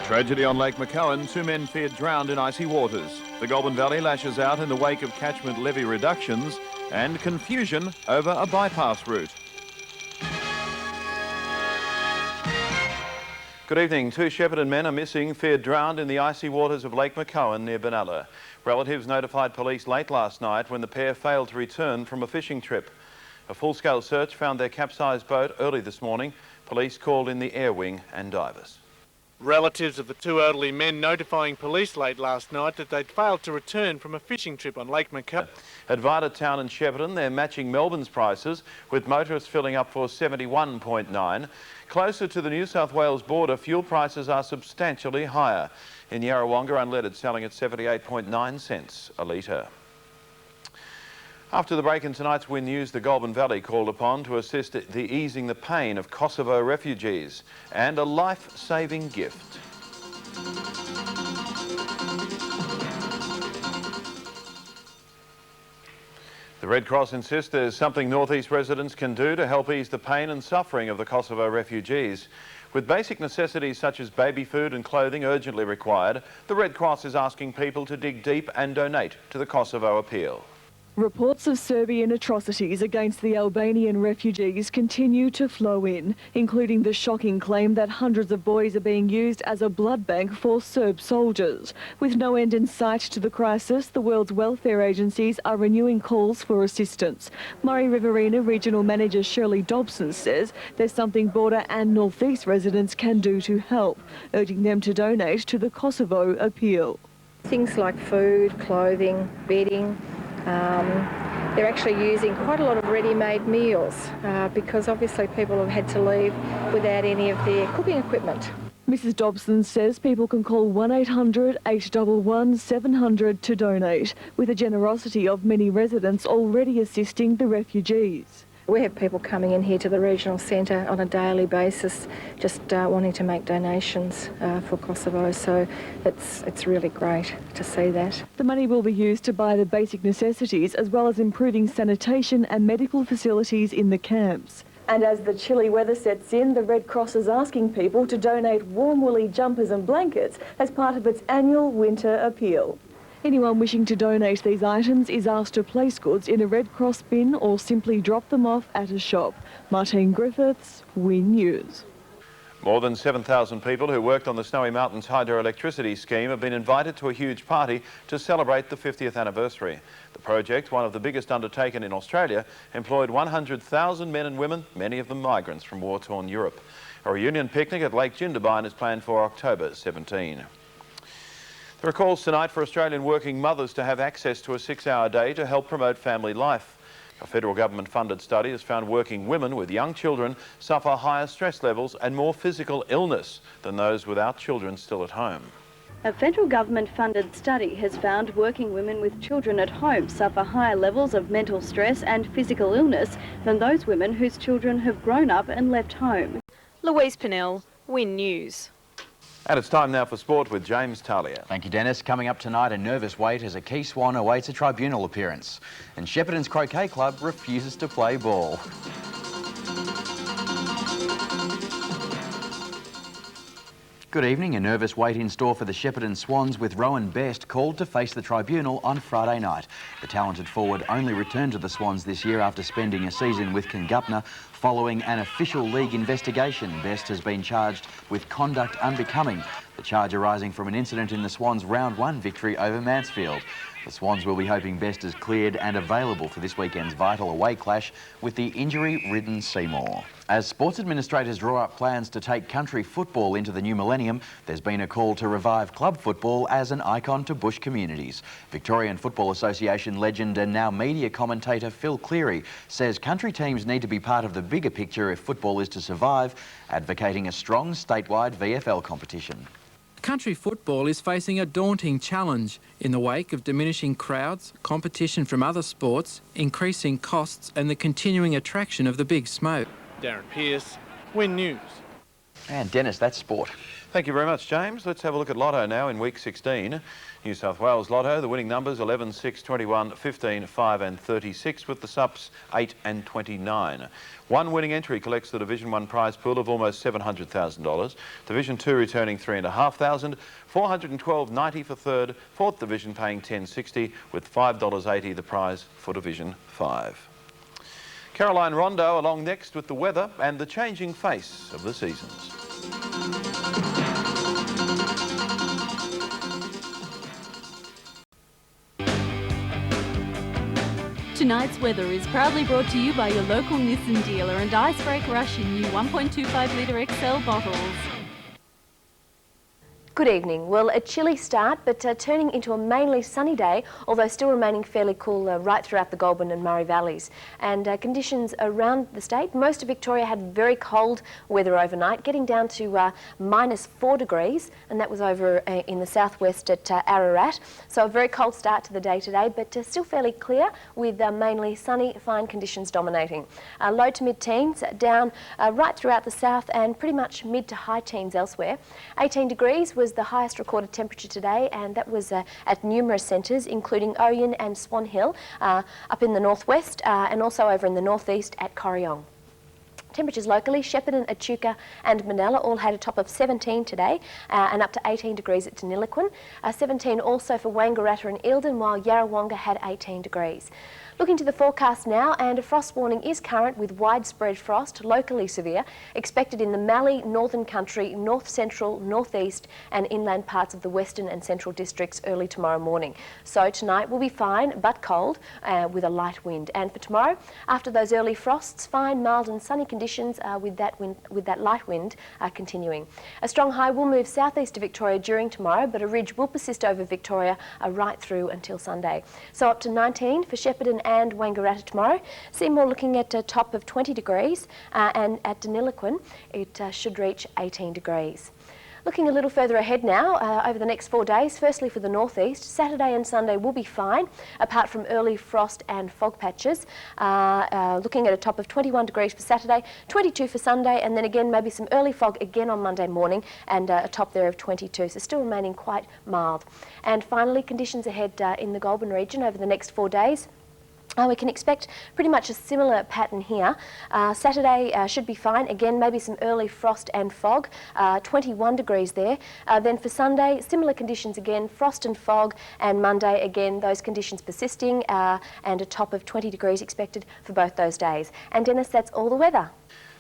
Tragedy on Lake McCowan, 2 men feared drowned in icy waters. The Goulburn Valley lashes out in the wake of catchment levy reductions and confusion over a bypass route. Good evening. 2 Shepparton men are missing, feared drowned in the icy waters of Lake McCowan near Benalla. Relatives notified police late last night when the pair failed to return from a fishing trip. A full-scale search found their capsized boat early this morning. Police called in the air wing and divers. Relatives of the 2 elderly men notifying police late last night that they'd failed to return from a fishing trip on Lake McCowan. At Vita Town and Shepparton, they're matching Melbourne's prices, with motorists filling up for 71.9. Closer to the New South Wales border, fuel prices are substantially higher. In Yarrawonga, unleaded selling at 78.9 cents a litre. After the break in tonight's Win News, the Goulburn Valley called upon to assist the easing the pain of Kosovo refugees and a life-saving gift. The Red Cross insists there's something North East residents can do to help ease the pain and suffering of the Kosovo refugees. With basic necessities such as baby food and clothing urgently required, the Red Cross is asking people to dig deep and donate to the Kosovo appeal. Reports of Serbian atrocities against the Albanian refugees continue to flow in, including the shocking claim that hundreds of boys are being used as a blood bank for Serb soldiers. With no end in sight to the crisis, the world's welfare agencies are renewing calls for assistance. Murray Riverina Regional Manager Shirley Dobson says there's something border and North East residents can do to help, urging them to donate to the Kosovo appeal. Things like food, clothing, bedding. They're actually using quite a lot of ready-made meals because obviously people have had to leave without any of their cooking equipment. Mrs Dobson says people can call 1800 811 700 to donate, with the generosity of many residents already assisting the refugees. We have people coming in here to the regional centre on a daily basis just wanting to make donations for Kosovo, so it's really great to see that. The money will be used to buy the basic necessities as well as improving sanitation and medical facilities in the camps. And as the chilly weather sets in, the Red Cross is asking people to donate warm woolly jumpers and blankets as part of its annual winter appeal. Anyone wishing to donate these items is asked to place goods in a Red Cross bin or simply drop them off at a shop. Martine Griffiths, Win News. More than 7,000 people who worked on the Snowy Mountains hydroelectricity scheme have been invited to a huge party to celebrate the 50th anniversary. The project, one of the biggest undertaken in Australia, employed 100,000 men and women, many of them migrants from war-torn Europe. A reunion picnic at Lake Jindabyne is planned for October 17. There are calls tonight for Australian working mothers to have access to a 6-hour day to help promote family life. A federal government-funded study has found working women with young children suffer higher stress levels and more physical illness than those without children still at home. A federal government-funded study has found working women with children at home suffer higher levels of mental stress and physical illness than those women whose children have grown up and left home. Louise Pennell, Win News. And it's time now for sport with James Talia. Thank you, Dennis. Coming up tonight, a nervous wait as a key swan awaits a tribunal appearance. And Shepparton's Croquet Club refuses to play ball. Good evening. A nervous wait in store for the Shepparton Swans, with Rowan Best called to face the tribunal on Friday night. The talented forward only returned to the Swans this year after spending a season with Kingupna. Following an official league investigation, Best has been charged with conduct unbecoming, the charge arising from an incident in the Swans' round 1 victory over Mansfield. The Swans will be hoping Best is cleared and available for this weekend's vital away clash with the injury-ridden Seymour. As sports administrators draw up plans to take country football into the new millennium, there's been a call to revive club football as an icon to bush communities. Victorian Football Association legend and now media commentator Phil Cleary says country teams need to be part of the bigger picture if football is to survive, advocating a strong statewide VFL competition. Country football is facing a daunting challenge in the wake of diminishing crowds, competition from other sports, increasing costs and the continuing attraction of the big smoke. Darren Pearce, Win News. And Dennis, that's sport. Thank you very much, James. Let's have a look at Lotto now in week 16. New South Wales Lotto, the winning numbers 11, 6, 21, 15, 5 and 36 with the sups 8 and 29. One winning entry collects the Division 1 prize pool of almost $700,000. Division 2 returning $3,500, $412.90 for third, fourth division paying $10.60 with $5.80 the prize for Division 5. Caroline Rondo along next with the weather and the changing face of the seasons. Tonight's weather is proudly brought to you by your local Nissan dealer and Icebreak Rush in new 1.25 litre XL bottles. Good evening. Well, a chilly start, but turning into a mainly sunny day, although still remaining fairly cool right throughout the Goulburn and Murray valleys. And conditions around the state, most of Victoria had very cold weather overnight, getting down to -4 degrees, and that was over in the southwest at Ararat. So a very cold start to the day today, but still fairly clear with mainly sunny, fine conditions dominating. Low to mid-teens, down right throughout the south and pretty much mid to high teens elsewhere. 18 degrees was the highest recorded temperature today, and that was at numerous centres, including Oyen and Swan Hill, up in the northwest, and also over in the northeast at Corryong. Temperatures locally, Shepparton, Echuca and Manila all had a top of 17 today, and up to 18 degrees at Deniliquin. 17 also for Wangaratta and Eildon, while Yarrawonga had 18 degrees. Looking to the forecast now, and a frost warning is current with widespread frost, locally severe, expected in the Mallee, Northern Country, North Central, Northeast and inland parts of the Western and Central districts early tomorrow morning. So tonight will be fine but cold with a light wind. And for tomorrow, after those early frosts, fine, mild and sunny conditions with that light wind continuing. A strong high will move southeast of Victoria during tomorrow, but a ridge will persist over Victoria right through until Sunday. So up to 19 for Shepparton and Wangaratta tomorrow. Seymour looking at a top of 20 degrees and at Deniliquin it should reach 18 degrees. Looking a little further ahead now, over the next 4 days, firstly for the northeast, Saturday and Sunday will be fine, apart from early frost and fog patches. Looking at a top of 21 degrees for Saturday, 22 for Sunday, and then again maybe some early fog again on Monday morning, and a top there of 22, so still remaining quite mild. And finally, conditions ahead in the Goulburn region over the next 4 days. We can expect pretty much a similar pattern here. Saturday should be fine. Again, maybe some early frost and fog, 21 degrees there. Then for Sunday, similar conditions again, frost and fog, and Monday again, those conditions persisting, and a top of 20 degrees expected for both those days. And Dennis, that's all the weather.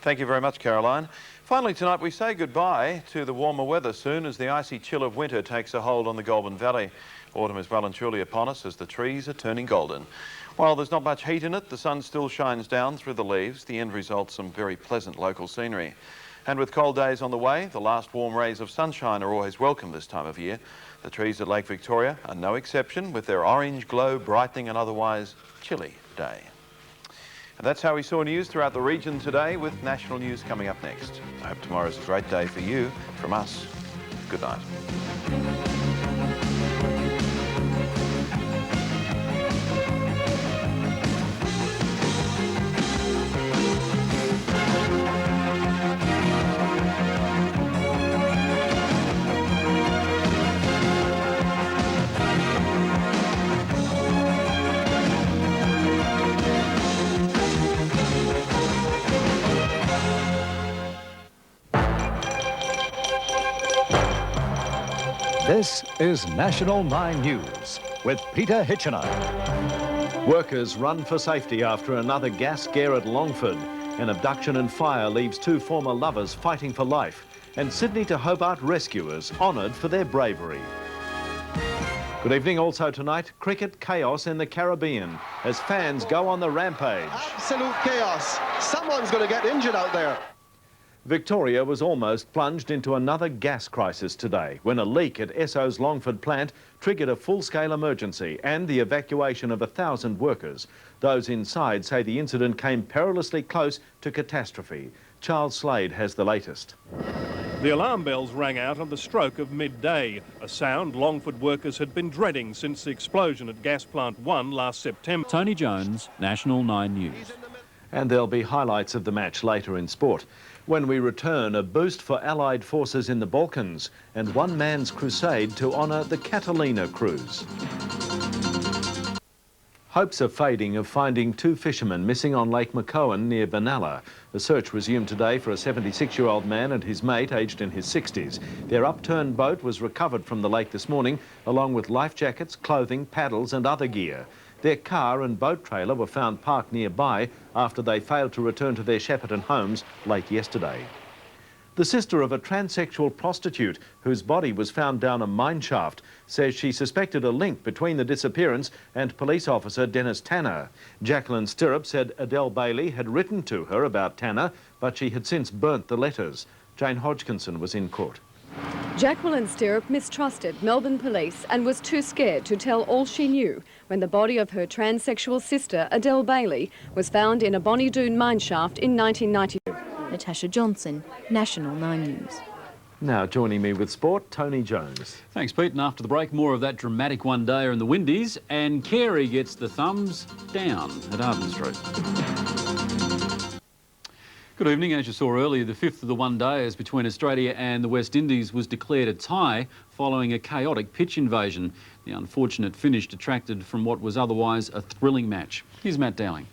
Thank you very much, Caroline. Finally tonight we say goodbye to the warmer weather soon as the icy chill of winter takes a hold on the Goulburn Valley. Autumn is well and truly upon us as the trees are turning golden. While there's not much heat in it, the sun still shines down through the leaves. The end result, some very pleasant local scenery. And with cold days on the way, the last warm rays of sunshine are always welcome this time of year. The trees at Lake Victoria are no exception, with their orange glow brightening an otherwise chilly day. And that's how we saw news throughout the region today, with national news coming up next. I hope tomorrow's a great day for you. From us, good night. This is National 9 News with Peter Hitchener. Workers run for safety after another gas scare at Longford. An abduction and fire leaves 2 former lovers fighting for life. And Sydney to Hobart rescuers honoured for their bravery. Good evening. Also tonight, cricket chaos in the Caribbean as fans go on the rampage. Absolute chaos. Someone's going to get injured out there. Victoria was almost plunged into another gas crisis today when a leak at Esso's Longford plant triggered a full-scale emergency and the evacuation of 1,000 workers. Those inside say the incident came perilously close to catastrophe. Charles Slade has the latest. The alarm bells rang out on the stroke of midday, a sound Longford workers had been dreading since the explosion at Gas Plant 1 last September. Tony Jones, National 9 News. And there'll be highlights of the match later in sport. When we return, a boost for Allied forces in the Balkans and one man's crusade to honour the Catalina cruise. Hopes are fading of finding two fishermen missing on Lake McCowan near Benalla. The search resumed today for a 76-year-old man and his mate aged in his 60s. Their upturned boat was recovered from the lake this morning, along with life jackets, clothing, paddles and other gear. Their car and boat trailer were found parked nearby after they failed to return to their Shepparton homes late yesterday. The sister of a transsexual prostitute whose body was found down a mine shaft says she suspected a link between the disappearance and police officer Denis Tanner. Jacqueline Stirrup said Adele Bailey had written to her about Tanner, but she had since burnt the letters. Jane Hodgkinson was in court. Jacqueline Stirrup mistrusted Melbourne police and was too scared to tell all she knew when the body of her transsexual sister, Adele Bailey, was found in a Bonnie Doon mine shaft in 1992. Natasha Johnson, National 9 News. Now joining me with sport, Tony Jones. Thanks, Pete. And after the break, more of that dramatic one-dayer in the Windies, and Carey gets the thumbs down at Arden Street. Good evening. As you saw earlier, the fifth of the one-dayers between Australia and the West Indies was declared a tie following a chaotic pitch invasion. The unfortunate finish detracted from what was otherwise a thrilling match. Here's Matt Dowling.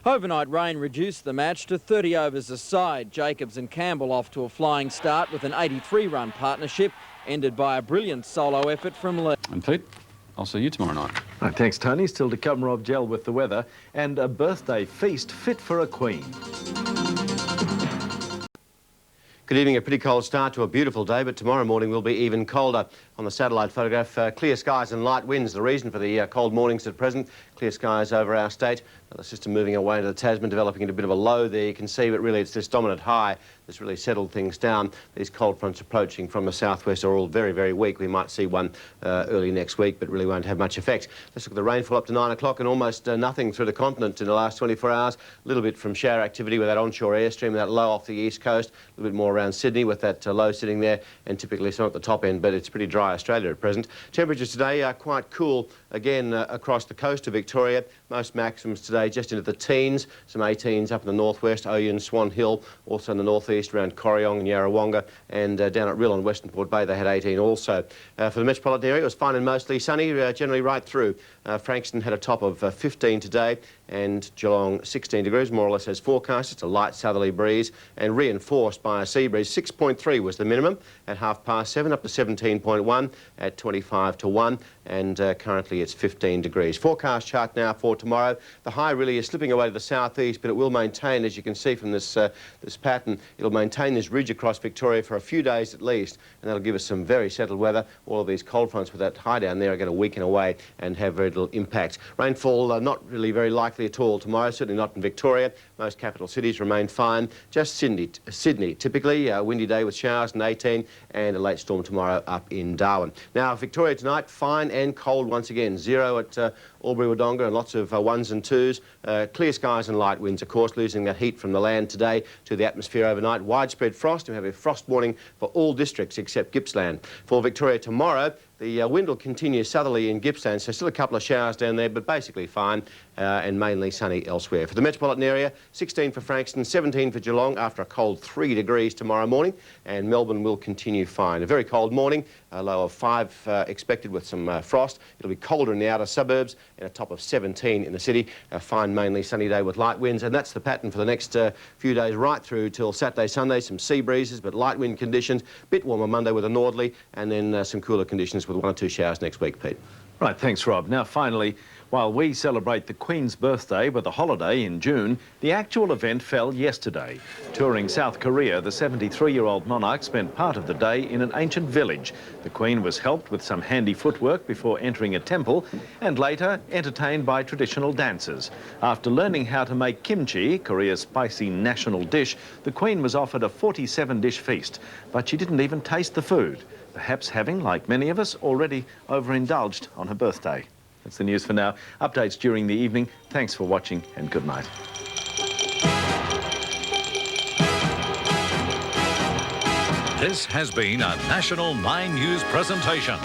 Overnight rain reduced the match to 30 overs a side. Jacobs and Campbell off to a flying start with an 83-run partnership, ended by a brilliant solo effort from Lee. And Pete, I'll see you tomorrow night. Right, thanks, Tony. Still to come, Rob Gell with the weather and a birthday feast fit for a queen. Good evening. A pretty cold start to a beautiful day, but tomorrow morning will be even colder. On the satellite photograph, clear skies and light winds. The reason for the cold mornings at present, clear skies over our state. The system moving away into the Tasman, developing into a bit of a low there. You can see, but really it's this dominant high that's really settled things down. These cold fronts approaching from the southwest are all very, very weak. We might see one early next week, but really won't have much effect. Let's look at the rainfall up to 9 o'clock and almost nothing through the continent in the last 24 hours. A little bit from shower activity with that onshore airstream, that low off the east coast. A little bit more around Sydney with that low sitting there, and typically some at the top end, but it's pretty dry Australia at present. Temperatures today are quite cool again across the coast of Victoria. Most maximums today just into the teens, some 18s up in the northwest, Oyen, Swan Hill, also in the northeast around Corryong and Yarrawonga, and down at Rill and Western Port Bay they had 18 also. For the metropolitan area it was fine and mostly sunny, generally right through. Frankston had a top of 15 today, and Geelong 16 degrees, more or less as forecast. It's a light southerly breeze and reinforced by a sea breeze. 6.3 was the minimum at 7:30, up to 17.1 at 25 to 1, and currently it's 15 degrees. Forecast chart now for tomorrow. The high really is slipping away to the southeast, but it will maintain, as you can see from this this pattern, it'll maintain this ridge across Victoria for a few days at least, and that'll give us some very settled weather. All of these cold fronts with that high down there are going to weaken away and have very little impact. Rainfall not really very likely at all tomorrow, certainly not in Victoria. Most capital cities remain fine. Just Sydney typically a windy day with showers and 18, and a late storm tomorrow up in Darwin. Now Victoria tonight, fine and cold once again. 0 at Albury-Wodonga and lots of 1s and 2s. Clear skies and light winds, of course, losing that heat from the land today to the atmosphere overnight. Widespread frost. We have a frost warning for all districts except Gippsland. For Victoria tomorrow, the wind will continue southerly in Gippsland, so still a couple of showers down there, but basically fine and mainly sunny elsewhere. For the metropolitan area, 16 for Frankston, 17 for Geelong after a cold 3 degrees tomorrow morning, and Melbourne will continue fine. A very cold morning, a low of 5 expected with some frost. It'll be colder in the outer suburbs and a top of 17 in the city. A fine, mainly sunny day with light winds, and that's the pattern for the next few days right through till Saturday, Sunday. Some sea breezes, but light wind conditions. Bit warmer Monday with a northerly, and then some cooler conditions with 1 or 2 showers next week, Pete. Right, thanks, Rob. Now, finally, while we celebrate the Queen's birthday with a holiday in June, the actual event fell yesterday. Touring South Korea, the 73-year-old monarch spent part of the day in an ancient village. The Queen was helped with some handy footwork before entering a temple and later entertained by traditional dancers. After learning how to make kimchi, Korea's spicy national dish, the Queen was offered a 47-dish feast, but she didn't even taste the food, perhaps having, like many of us, already overindulged on her birthday. That's the news for now. Updates during the evening. Thanks for watching and good night. This has been a National 9 News presentation.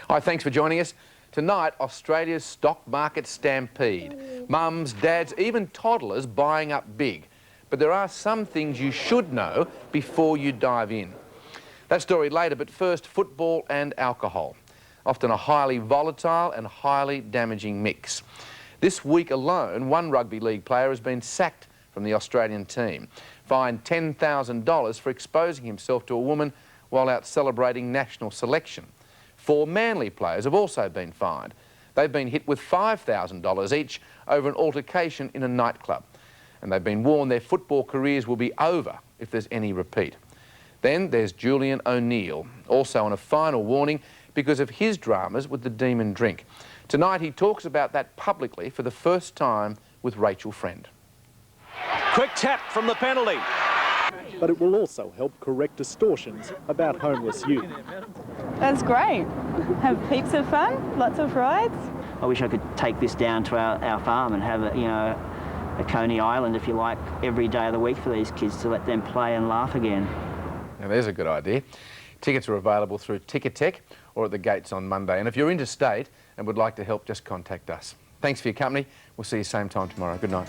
Hi, thanks for joining us. Tonight, Australia's stock market stampede. Mums, dads, even toddlers buying up big. but there are some things you should know before you dive in. That story later, but first, football and alcohol. Often a highly volatile and highly damaging mix. This week alone, one rugby league player has been sacked from the Australian team, fined $10,000 for exposing himself to a woman while out celebrating national selection. 4 Manly players have also been fined. They've been hit with $5,000 each over an altercation in a nightclub. And they've been warned their football careers will be over if there's any repeat. Then there's Julian O'Neill, also on a final warning because of his dramas with the demon drink. Tonight he talks about that publicly for the first time with Rachel Friend. Quick tap from the penalty. But it will also help correct distortions about homeless youth. That's great. Have heaps of fun, lots of rides. I wish I could take this down to our farm and have a Coney Island, if you like, every day of the week for these kids to let them play and laugh again. Now there's a good idea. Tickets are available through Ticketek or at the gates on Monday. And if you're interstate and would like to help, just contact us. Thanks for your company. We'll see you same time tomorrow. Good night.